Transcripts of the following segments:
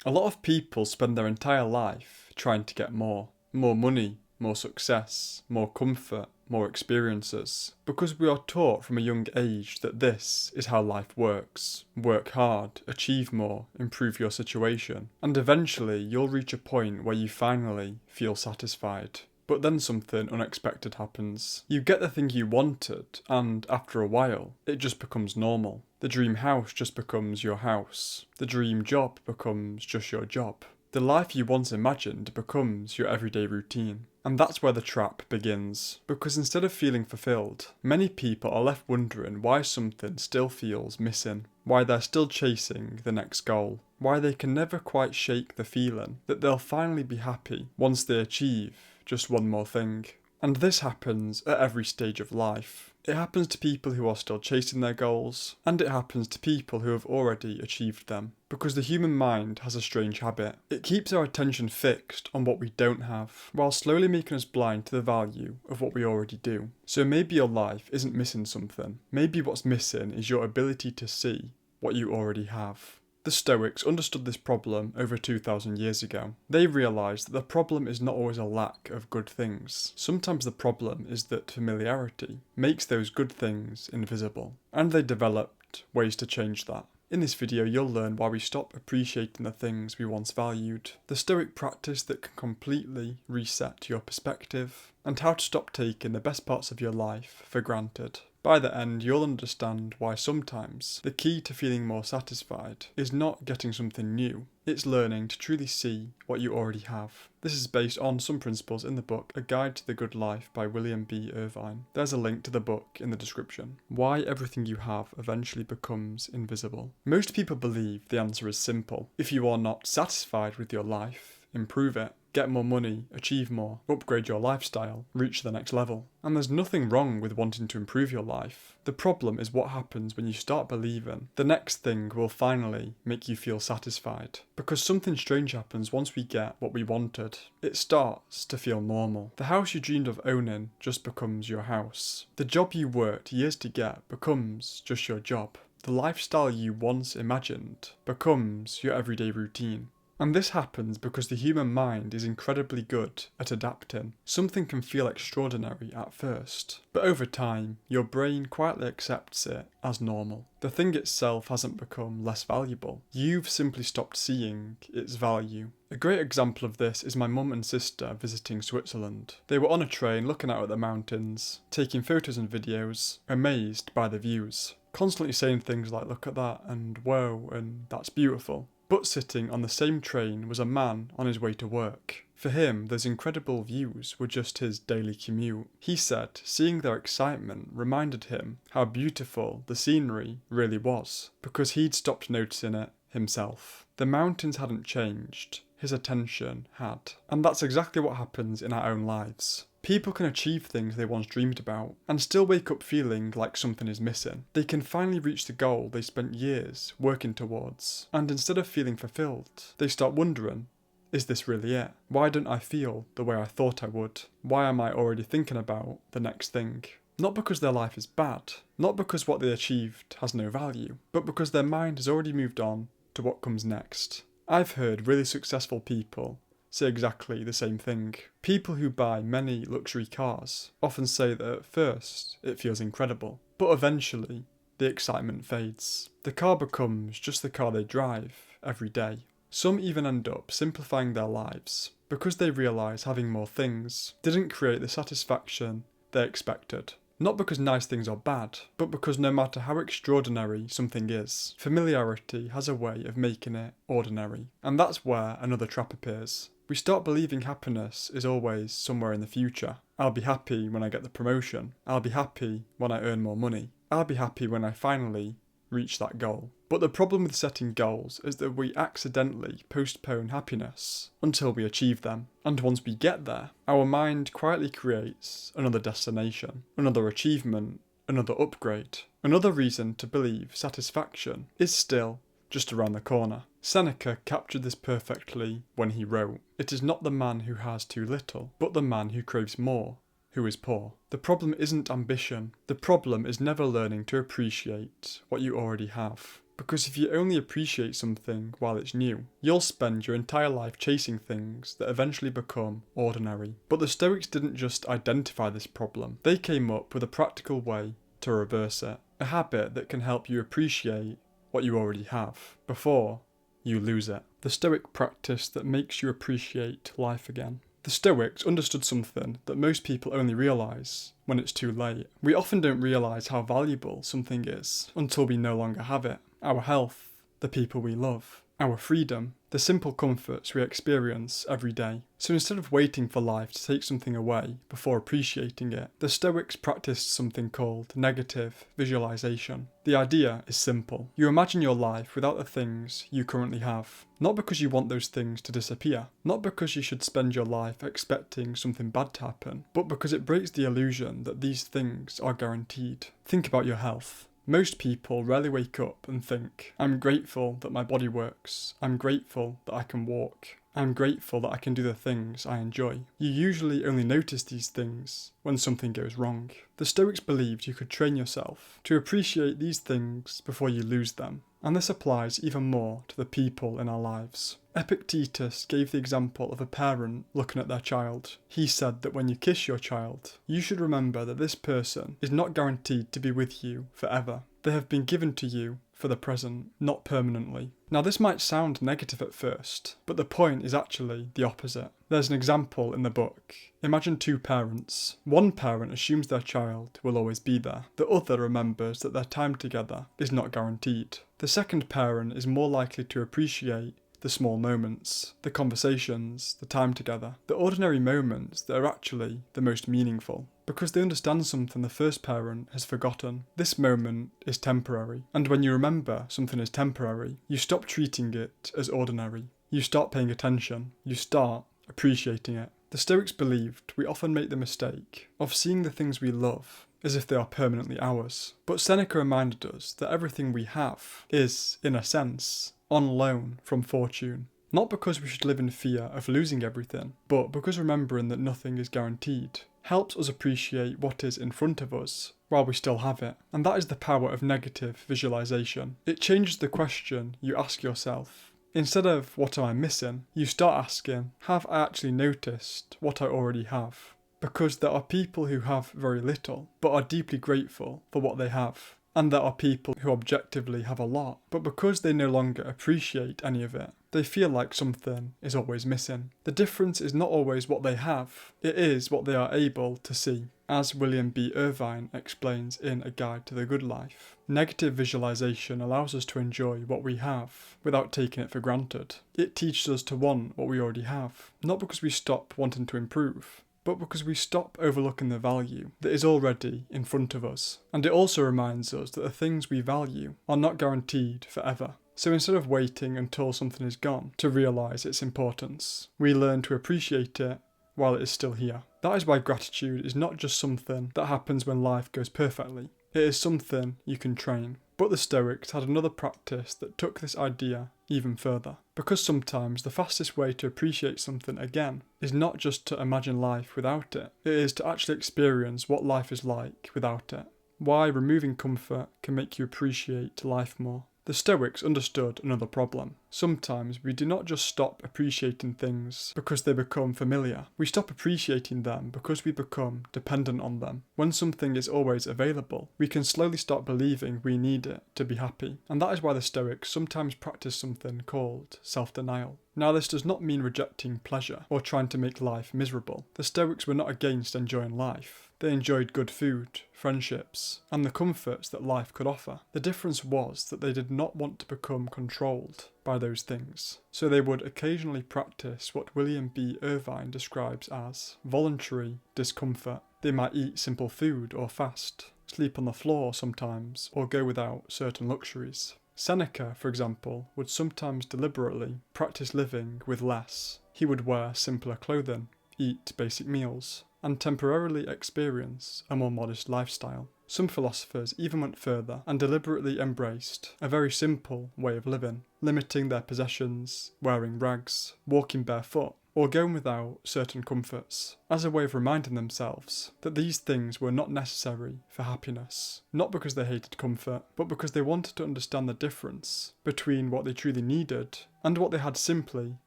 A lot of people spend their entire life trying to get more. More money, more success, more comfort, more experiences. Because we are taught from a young age that this is how life works. Work hard, achieve more, improve your situation. And eventually you'll reach a point where you finally feel satisfied. But then something unexpected happens. You get the thing you wanted, and after a while, it just becomes normal. The dream house just becomes your house. The dream job becomes just your job. The life you once imagined becomes your everyday routine. And that's where the trap begins. Because instead of feeling fulfilled, many people are left wondering why something still feels missing. Why they're still chasing the next goal. Why they can never quite shake the feeling that they'll finally be happy once they achieve just one more thing. And this happens at every stage of life. It happens to people who are still chasing their goals, and it happens to people who have already achieved them. Because the human mind has a strange habit. It keeps our attention fixed on what we don't have, while slowly making us blind to the value of what we already do. So maybe your life isn't missing something. Maybe what's missing is your ability to see what you already have. The Stoics understood this problem over 2,000 years ago. They realised that the problem is not always a lack of good things. Sometimes the problem is that familiarity makes those good things invisible. And they developed ways to change that. In this video you'll learn why we stop appreciating the things we once valued, the Stoic practice that can completely reset your perspective, and how to stop taking the best parts of your life for granted. By the end, you'll understand why sometimes the key to feeling more satisfied is not getting something new, it's learning to truly see what you already have. This is based on some principles in the book A Guide to the Good Life by William B. Irvine. There's a link to the book in the description. Why everything you have eventually becomes invisible. Most people believe the answer is simple. If you are not satisfied with your life, improve it. Get more money, achieve more, upgrade your lifestyle, reach the next level. And there's nothing wrong with wanting to improve your life. The problem is what happens when you start believing the next thing will finally make you feel satisfied. Because something strange happens once we get what we wanted. It starts to feel normal. The house you dreamed of owning just becomes your house. The job you worked years to get becomes just your job. The lifestyle you once imagined becomes your everyday routine. And this happens because the human mind is incredibly good at adapting. Something can feel extraordinary at first, but over time, your brain quietly accepts it as normal. The thing itself hasn't become less valuable. You've simply stopped seeing its value. A great example of this is my mum and sister visiting Switzerland. They were on a train looking out at the mountains, taking photos and videos, amazed by the views. Constantly saying things like, "Look at that," and "Whoa," and "That's beautiful." But sitting on the same train was a man on his way to work. For him, those incredible views were just his daily commute. He said seeing their excitement reminded him how beautiful the scenery really was, because he'd stopped noticing it himself. The mountains hadn't changed, his attention had. And that's exactly what happens in our own lives. People can achieve things they once dreamed about, and still wake up feeling like something is missing. They can finally reach the goal they spent years working towards, and instead of feeling fulfilled, they start wondering, is this really it? Why don't I feel the way I thought I would? Why am I already thinking about the next thing? Not because their life is bad, not because what they achieved has no value, but because their mind has already moved on to what comes next. I've heard really successful people say exactly the same thing. People who buy many luxury cars often say that at first it feels incredible, but eventually the excitement fades. The car becomes just the car they drive every day. Some even end up simplifying their lives because they realise having more things didn't create the satisfaction they expected. Not because nice things are bad, but because no matter how extraordinary something is, familiarity has a way of making it ordinary. And that's where another trap appears. We start believing happiness is always somewhere in the future. I'll be happy when I get the promotion. I'll be happy when I earn more money. I'll be happy when I finally reach that goal. But the problem with setting goals is that we accidentally postpone happiness until we achieve them. And once we get there, our mind quietly creates another destination, another achievement, another upgrade, another reason to believe satisfaction is still just around the corner. Seneca captured this perfectly when he wrote, "It is not the man who has too little, but the man who craves more, who is poor." The problem isn't ambition. The problem is never learning to appreciate what you already have. Because if you only appreciate something while it's new, you'll spend your entire life chasing things that eventually become ordinary. But the Stoics didn't just identify this problem, they came up with a practical way to reverse it. A habit that can help you appreciate what you already have before you lose it. The Stoic practice that makes you appreciate life again. The Stoics understood something that most people only realise when it's too late. We often don't realise how valuable something is until we no longer have it. Our health, the people we love, our freedom, the simple comforts we experience every day. So instead of waiting for life to take something away before appreciating it, the Stoics practiced something called negative visualization. The idea is simple. You imagine your life without the things you currently have. Not because you want those things to disappear, not because you should spend your life expecting something bad to happen, but because it breaks the illusion that these things are guaranteed. Think about your health. Most people rarely wake up and think, I'm grateful that my body works, I'm grateful that I can walk, I'm grateful that I can do the things I enjoy. You usually only notice these things when something goes wrong. The Stoics believed you could train yourself to appreciate these things before you lose them, and this applies even more to the people in our lives. Epictetus gave the example of a parent looking at their child. He said that when you kiss your child, you should remember that this person is not guaranteed to be with you forever. They have been given to you for the present, not permanently. Now this might sound negative at first, but the point is actually the opposite. There's an example in the book. Imagine two parents. One parent assumes their child will always be there. The other remembers that their time together is not guaranteed. The second parent is more likely to appreciate the small moments, the conversations, the time together, the ordinary moments that are actually the most meaningful, because they understand something the first parent has forgotten. This moment is temporary, and when you remember something is temporary, you stop treating it as ordinary. You start paying attention, you start appreciating it. The Stoics believed we often make the mistake of seeing the things we love as if they are permanently ours. But Seneca reminded us that everything we have is, in a sense, on loan from fortune. Not because we should live in fear of losing everything, but because remembering that nothing is guaranteed helps us appreciate what is in front of us while we still have it. And that is the power of negative visualization. It changes the question you ask yourself. Instead of, what am I missing? You start asking, have I actually noticed what I already have? Because there are people who have very little, but are deeply grateful for what they have. And there are people who objectively have a lot, but because they no longer appreciate any of it, they feel like something is always missing. The difference is not always what they have, it is what they are able to see. As William B. Irvine explains in A Guide to the Good Life, negative visualization allows us to enjoy what we have without taking it for granted. It teaches us to want what we already have, not because we stop wanting to improve, but because we stop overlooking the value that is already in front of us. And it also reminds us that the things we value are not guaranteed forever. So instead of waiting until something is gone to realise its importance, we learn to appreciate it while it is still here. That is why gratitude is not just something that happens when life goes perfectly. It is something you can train. But the Stoics had another practice that took this idea even further. Because sometimes the fastest way to appreciate something again is not just to imagine life without it, it is to actually experience what life is like without it. Why removing comfort can make you appreciate life more. The Stoics understood another problem. Sometimes we do not just stop appreciating things because they become familiar. We stop appreciating them because we become dependent on them. When something is always available, we can slowly start believing we need it to be happy. And that is why the Stoics sometimes practice something called self-denial. Now, this does not mean rejecting pleasure or trying to make life miserable. The Stoics were not against enjoying life. They enjoyed good food, friendships, and the comforts that life could offer. The difference was that they did not want to become controlled by those things. So they would occasionally practice what William B. Irvine describes as voluntary discomfort. They might eat simple food or fast, sleep on the floor sometimes, or go without certain luxuries. Seneca, for example, would sometimes deliberately practice living with less. He would wear simpler clothing, eat basic meals, and temporarily experience a more modest lifestyle. Some philosophers even went further and deliberately embraced a very simple way of living, limiting their possessions, wearing rags, walking barefoot, or going without certain comforts, as a way of reminding themselves that these things were not necessary for happiness, not because they hated comfort, but because they wanted to understand the difference between what they truly needed and what they had simply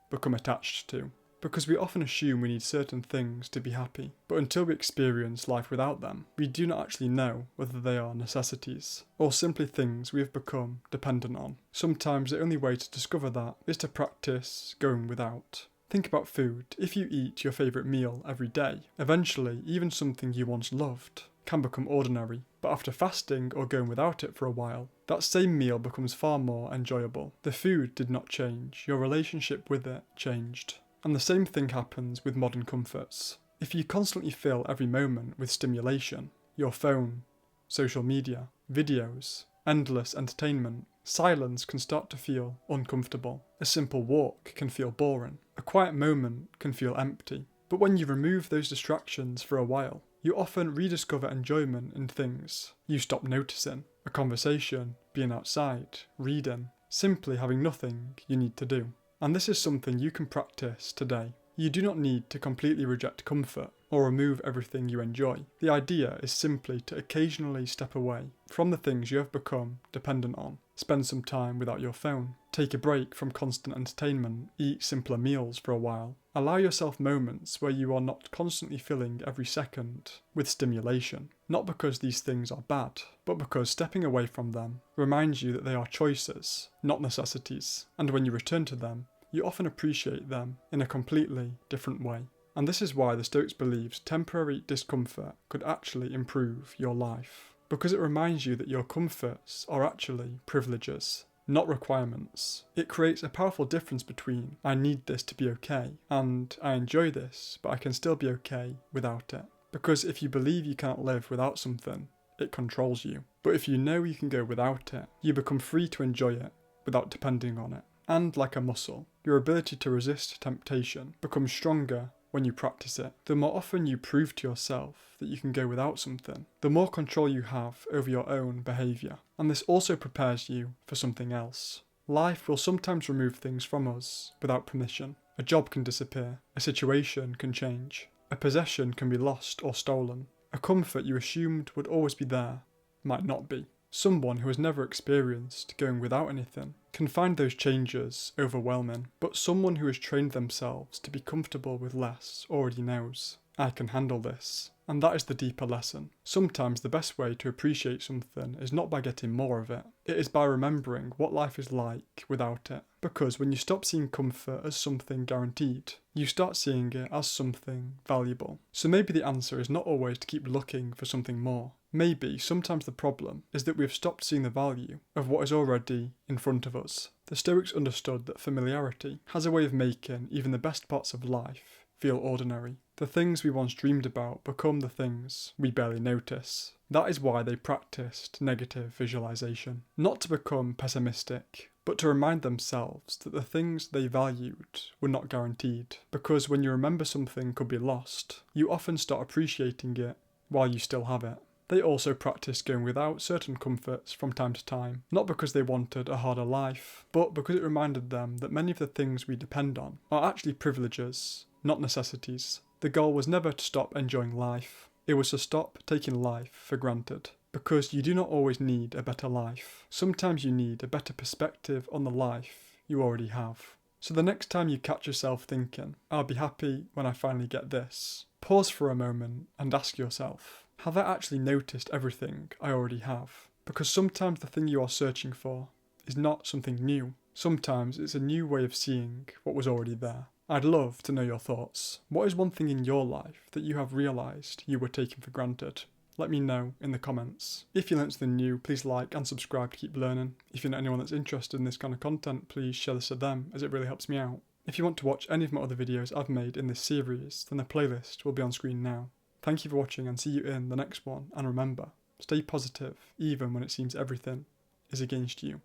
become attached to. Because we often assume we need certain things to be happy, but until we experience life without them, we do not actually know whether they are necessities, or simply things we have become dependent on. Sometimes the only way to discover that is to practice going without. Think about food. If you eat your favourite meal every day, eventually even something you once loved can become ordinary. But after fasting or going without it for a while, that same meal becomes far more enjoyable. The food did not change, your relationship with it changed. And the same thing happens with modern comforts. If you constantly fill every moment with stimulation, your phone, social media, videos, endless entertainment, silence can start to feel uncomfortable. A simple walk can feel boring. A quiet moment can feel empty. But when you remove those distractions for a while, you often rediscover enjoyment in things you stop noticing. A conversation, being outside, reading, simply having nothing you need to do. And this is something you can practice today. You do not need to completely reject comfort or remove everything you enjoy. The idea is simply to occasionally step away from the things you have become dependent on. Spend some time without your phone. Take a break from constant entertainment. Eat simpler meals for a while. Allow yourself moments where you are not constantly filling every second with stimulation. Not because these things are bad, but because stepping away from them reminds you that they are choices, not necessities. And when you return to them, you often appreciate them in a completely different way. And this is why the Stoics believes temporary discomfort could actually improve your life. Because it reminds you that your comforts are actually privileges, not requirements. It creates a powerful difference between I need this to be okay and I enjoy this, but I can still be okay without it. Because if you believe you can't live without something, it controls you. But if you know you can go without it, you become free to enjoy it without depending on it. And like a muscle, your ability to resist temptation becomes stronger when you practice it. The more often you prove to yourself that you can go without something, the more control you have over your own behaviour. And this also prepares you for something else. Life will sometimes remove things from us without permission. A job can disappear, a situation can change, a possession can be lost or stolen. A comfort you assumed would always be there might not be. Someone who has never experienced going without anything can find those changes overwhelming, but someone who has trained themselves to be comfortable with less already knows, I can handle this. And that is the deeper lesson. Sometimes the best way to appreciate something is not by getting more of it. It is by remembering what life is like without it. Because when you stop seeing comfort as something guaranteed, you start seeing it as something valuable. So maybe the answer is not always to keep looking for something more. Maybe sometimes the problem is that we have stopped seeing the value of what is already in front of us. The Stoics understood that familiarity has a way of making even the best parts of life feel ordinary. The things we once dreamed about become the things we barely notice. That is why they practiced negative visualization. Not to become pessimistic, but to remind themselves that the things they valued were not guaranteed. Because when you remember something could be lost, you often start appreciating it while you still have it. They also practiced going without certain comforts from time to time, not because they wanted a harder life, but because it reminded them that many of the things we depend on are actually privileges, not necessities. The goal was never to stop enjoying life, it was to stop taking life for granted. Because you do not always need a better life. Sometimes you need a better perspective on the life you already have. So the next time you catch yourself thinking, I'll be happy when I finally get this, pause for a moment and ask yourself, have I actually noticed everything I already have? Because sometimes the thing you are searching for is not something new. Sometimes it's a new way of seeing what was already there. I'd love to know your thoughts. What is one thing in your life that you have realised you were taking for granted? Let me know in the comments. If you learnt something new, please like and subscribe to keep learning. If you know anyone that's interested in this kind of content, please share this with them, as it really helps me out. If you want to watch any of my other videos I've made in this series, then the playlist will be on screen now. Thank you for watching and see you in the next one, and remember, stay positive even when it seems everything is against you.